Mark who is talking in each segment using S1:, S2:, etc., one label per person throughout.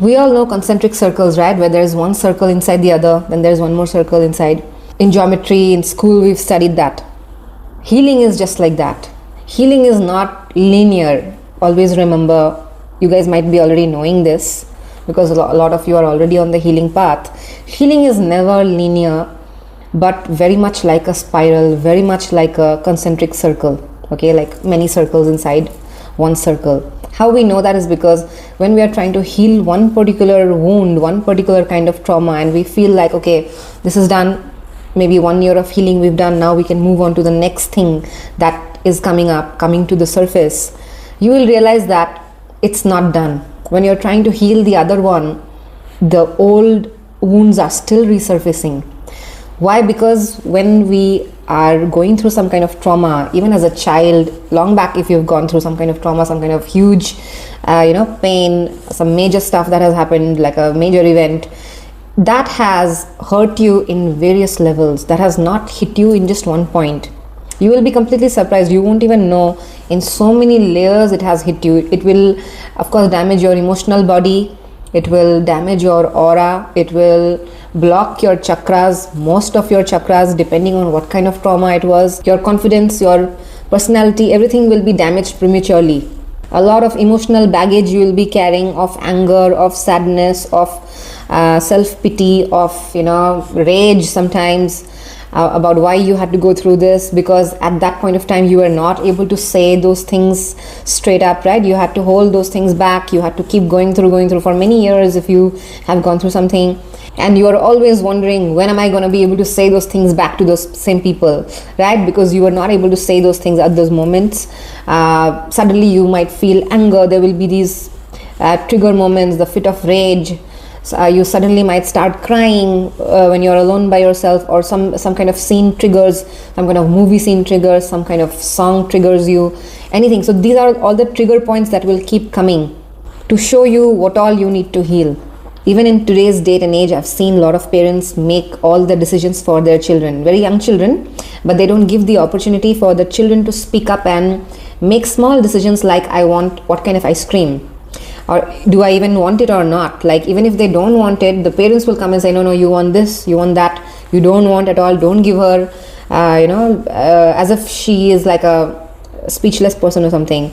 S1: We all know concentric circles, right? Where there's one circle inside the other, then there's one more circle inside. In geometry, in school, we've studied that. Healing is just like that. Healing is not linear. Always remember, you guys might be already knowing this because a lot of you are already on the healing path. Healing is never linear, but very much like a spiral, very much like a concentric circle, okay, like many circles inside one circle. How we know that is because when we are trying to heal one particular wound, one particular kind of trauma, and we feel like, okay, this is done, maybe 1 year of healing we've done, now we can move on to the next thing that is coming to the surface, you will realize that it's not done. When you're trying to heal the other one, the old wounds are still resurfacing. Why? Because when we are going through some kind of trauma, even as a child, long back, if you've gone through some kind of trauma, some kind of huge, pain, some major stuff that has happened, like a major event, that has hurt you in various levels, that has not hit you in just one point. You will be completely surprised. You won't even know in so many layers it has hit you. It will, of course, damage your emotional body. It will damage your aura. It will block your chakras, most of your chakras, depending on what kind of trauma it was. Your confidence, your personality, everything will be damaged prematurely. A lot of emotional baggage you will be carrying, of anger, of sadness, of self-pity, of rage sometimes, about why you had to go through this, because at that point of time you were not able to say those things straight up, right? You had to hold those things back. You had to keep going through for many years if you have gone through something, and you are always wondering, when am I going to be able to say those things back to those same people, right? Because you were not able to say those things at those moments. Suddenly you might feel anger. There will be these trigger moments, the fit of rage. You suddenly might start crying when you're alone by yourself, or some kind of scene triggers, some kind of movie scene triggers, some kind of song triggers you, anything. So these are all the trigger points that will keep coming to show you what all you need to heal. Even in today's date and age, I've seen a lot of parents make all the decisions for their children, very young children, but they don't give the opportunity for the children to speak up and make small decisions like, I want what kind of ice cream, or do I even want it or not? Like, even if they don't want it, the parents will come and say, no, you want this, you want that, you don't want at all, don't give her, as if she is like a speechless person or something.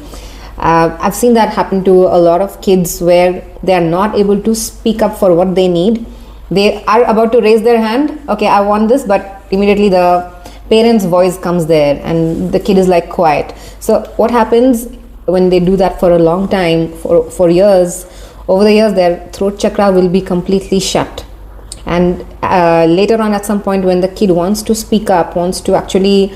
S1: I've seen that happen to a lot of kids, where they are not able to speak up for what they need. They are about to raise their hand, okay, I want this, but immediately the parent's voice comes there and the kid is like quiet. So what happens when they do that for a long time, for years, over the years, their throat chakra will be completely shut. And later on, at some point, when the kid wants to speak up, wants to actually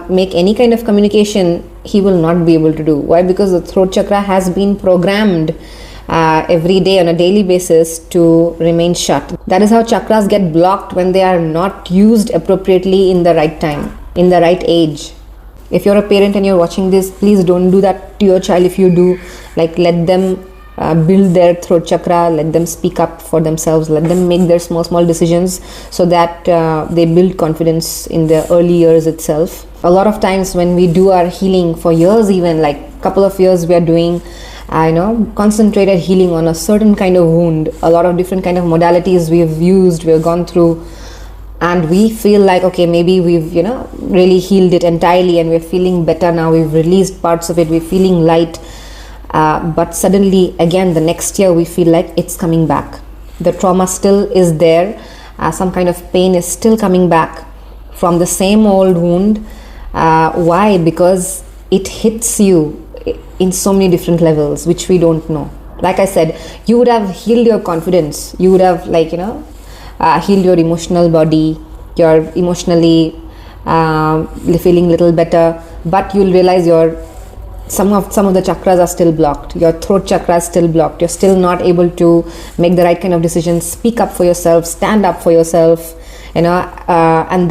S1: make any kind of communication, he will not be able to do. Why? Because the throat chakra has been programmed every day on a daily basis to remain shut. That is how chakras get blocked when they are not used appropriately in the right time, in the right age. If you're a parent and you're watching this, please don't do that to your child. If you do, like, let them build their throat chakra, let them speak up for themselves, let them make their small decisions, so that they build confidence in their early years itself. A lot of times when we do our healing for years, even like couple of years, we are doing concentrated healing on a certain kind of wound, a lot of different kind of modalities we have used, we have gone through, and we feel like, okay, maybe we've really healed it entirely and we're feeling better now, we've released parts of it, we're feeling light. But suddenly again the next year we feel like it's coming back. The trauma still is there. Some kind of pain is still coming back from the same old wound. Why? Because it hits you in so many different levels, which we don't know. Like I said, you would have healed your confidence. You would have healed your emotional body. You're emotionally feeling little better, but you'll realize some of the chakras are still blocked. Your throat chakra is still blocked. You're still not able to make the right kind of decisions, speak up for yourself, stand up for yourself, and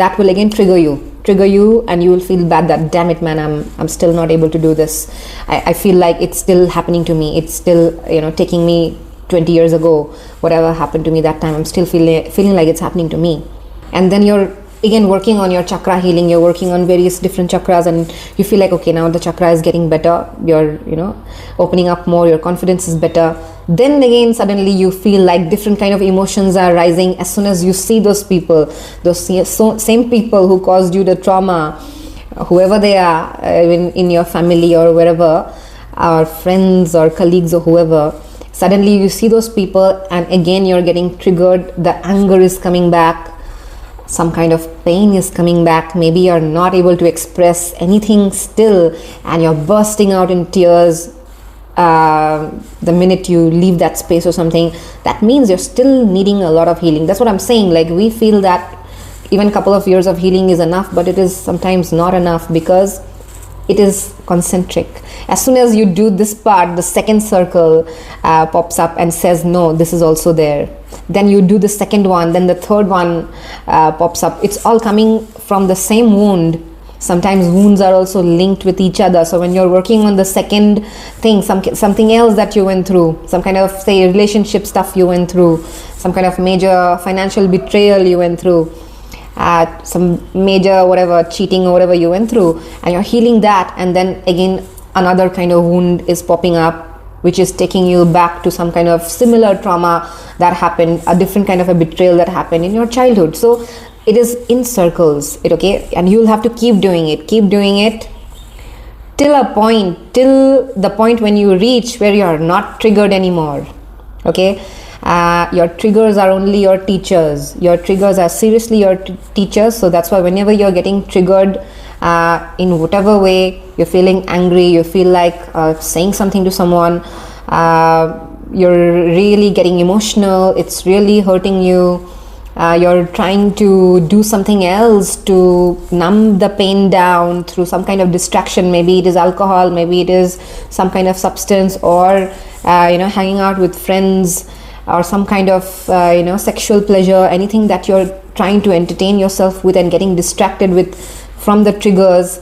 S1: that will again trigger you, and you will feel bad that, damn it, man, I'm still not able to do this. I feel like it's still happening to me. It's still taking me 20 years ago, whatever happened to me that time, I'm still feeling like it's happening to me. And then your again working on your chakra healing, you're working on various different chakras, and you feel like, okay, now the chakra is getting better, you're opening up more, your confidence is better. Then again suddenly you feel like different kind of emotions are rising as soon as you see those people, those same people who caused you the trauma, whoever they are, in your family or wherever, or friends or colleagues or whoever. Suddenly you see those people and again you're getting triggered, the anger is coming back, some kind of pain is coming back, maybe you're not able to express anything still and you're bursting out in tears the minute you leave that space or something. That means you're still needing a lot of healing. That's what I'm saying. Like, we feel that even a couple of years of healing is enough, but it is sometimes not enough because it is concentric. As soon as you do this part, the second circle pops up and says, no, this is also there. Then you do the second one, then the third one pops up. It's all coming from the same wound. Sometimes wounds are also linked with each other. So when you're working on the second thing, something else that you went through, some kind of, say, relationship stuff you went through, some kind of major financial betrayal you went through, some major whatever, cheating or whatever you went through, and you're healing that, and then again another kind of wound is popping up, which is taking you back to some kind of similar trauma that happened, a different kind of a betrayal that happened in your childhood. So it is in circles, okay, and you'll have to keep doing it till the point when you reach where you are not triggered anymore. Okay, your triggers are only your teachers. Your triggers are seriously your teachers. So that's why whenever you're getting triggered in whatever way, you're feeling angry, you feel like saying something to someone, you're really getting emotional, it's really hurting you, you're trying to do something else to numb the pain down through some kind of distraction. Maybe it is alcohol, maybe it is some kind of substance, or hanging out with friends, or some kind of sexual pleasure, anything that you're trying to entertain yourself with and getting distracted with from the triggers.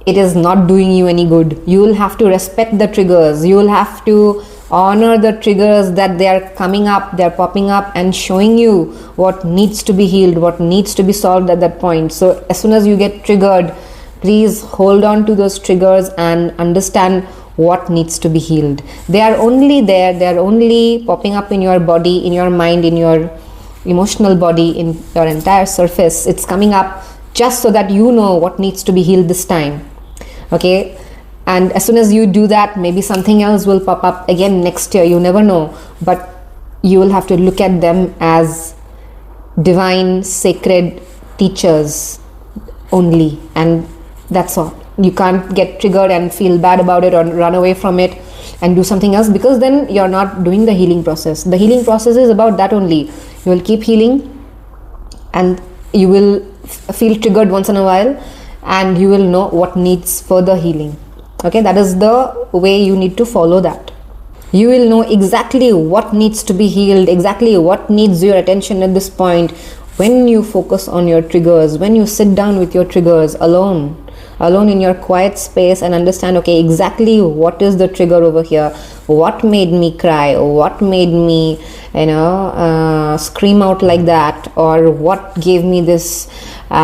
S1: It is not doing you any good. You will have to respect the triggers. You will have to honor the triggers that they are coming up, they're popping up and showing you what needs to be healed, what needs to be solved at that point. So as soon as you get triggered, please hold on to those triggers and understand what needs to be healed. They are only there, they are only popping up in your body, in your mind, in your emotional body, in your entire surface. It's coming up just so that you know what needs to be healed this time. Okay, and as soon as you do that, maybe something else will pop up again next year, you never know, but you will have to look at them as divine sacred teachers only, and that's all. You can't get triggered and feel bad about it or run away from it and do something else, because then you're not doing the healing process. The healing process is about that only. You will keep healing and you will feel triggered once in a while, and you will know what needs further healing. Okay, that is the way you need to follow that. You will know exactly what needs to be healed, exactly what needs your attention at this point, when you focus on your triggers, when you sit down with your triggers alone in your quiet space and understand, okay, exactly what is the trigger over here, what made me cry, what made me scream out like that, or what gave me this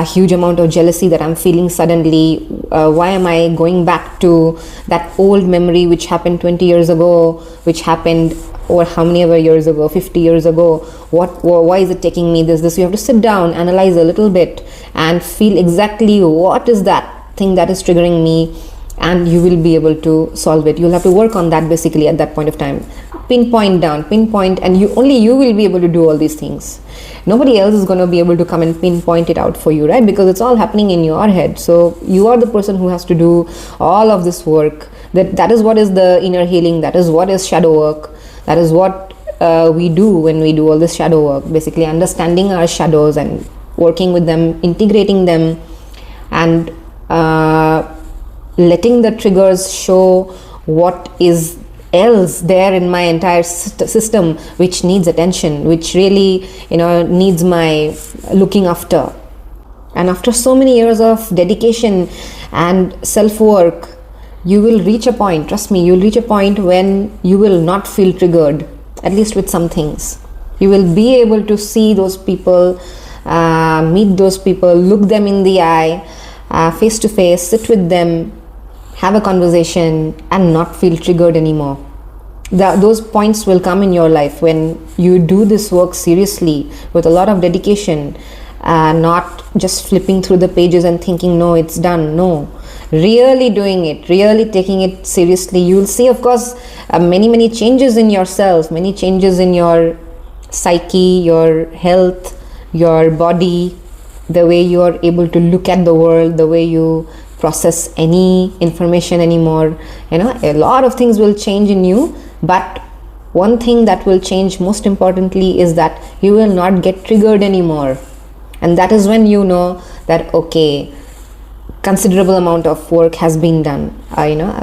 S1: huge amount of jealousy that I'm feeling suddenly. Why am I going back to that old memory which happened 20 years ago, which happened or how many ever years ago, 50 years ago? Why is it taking me this? You have to sit down, analyze a little bit and feel exactly what is that thing that is triggering me, and you will be able to solve it. You'll have to work on that basically at that point of time. Pinpoint, and you will be able to do all these things. Nobody else is going to be able to come and pinpoint it out for you, right? Because it's all happening in your head. So you are the person who has to do all of this work. That is what is the inner healing. That is what is shadow work. That is what we do when we do all this shadow work. Basically understanding our shadows and working with them, integrating them, and letting the triggers show what is else there in my entire system which needs attention, which really needs my looking after. And after so many years of dedication and self-work, you will reach a point, trust me, you'll reach a point when you will not feel triggered, at least with some things. You will be able to see those people meet those people, look them in the eye, face to face, sit with them, have a conversation, and not feel triggered anymore. Those points will come in your life when you do this work seriously with a lot of dedication, not just flipping through the pages and thinking, no, it's done. No, really doing it, really taking it seriously. You will see, of course, many changes in yourself, many changes in your psyche, your health, your body, the way you are able to look at the world, the way you process any information anymore. A lot of things will change in you, but one thing that will change most importantly is that you will not get triggered anymore. And that is when you know that, okay, considerable amount of work has been done,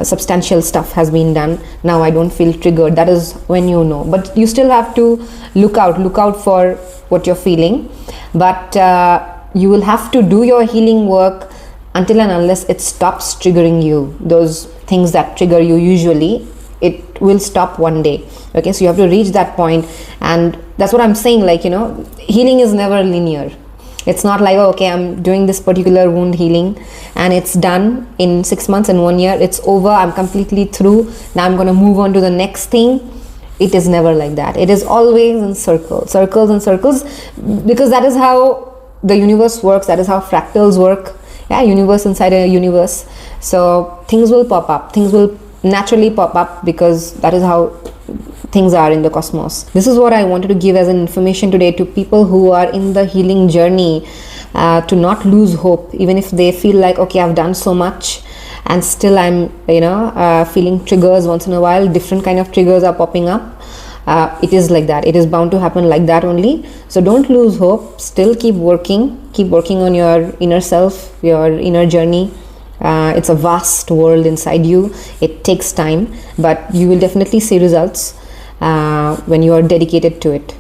S1: substantial stuff has been done. Now I don't feel triggered. That is when you know. But you still have to look out for what you're feeling. But you will have to do your healing work until and unless it stops triggering you. Those things that trigger you usually, it will stop one day. Okay, so you have to reach that point, and that's what I'm saying. Healing is never linear. It's not like, okay, I'm doing this particular wound healing and it's done in 6 months and 1 year, it's over, I'm completely through, now I'm going to move on to the next thing. It is never like that. It is always in circles and circles, because that is how the universe works. That is how fractals work. Universe inside a universe. So things will pop up, things will naturally pop up, because that is how things are in the cosmos. This is what I wanted to give as an information today to people who are in the healing journey, to not lose hope, even if they feel like, okay, I've done so much and still I'm feeling triggers once in a while. Different kind of triggers are popping up. It is like that. It is bound to happen like that only. So don't lose hope. Still keep working on your inner self, your inner journey. It's a vast world inside you. It takes time, but you will definitely see results when you are dedicated to it.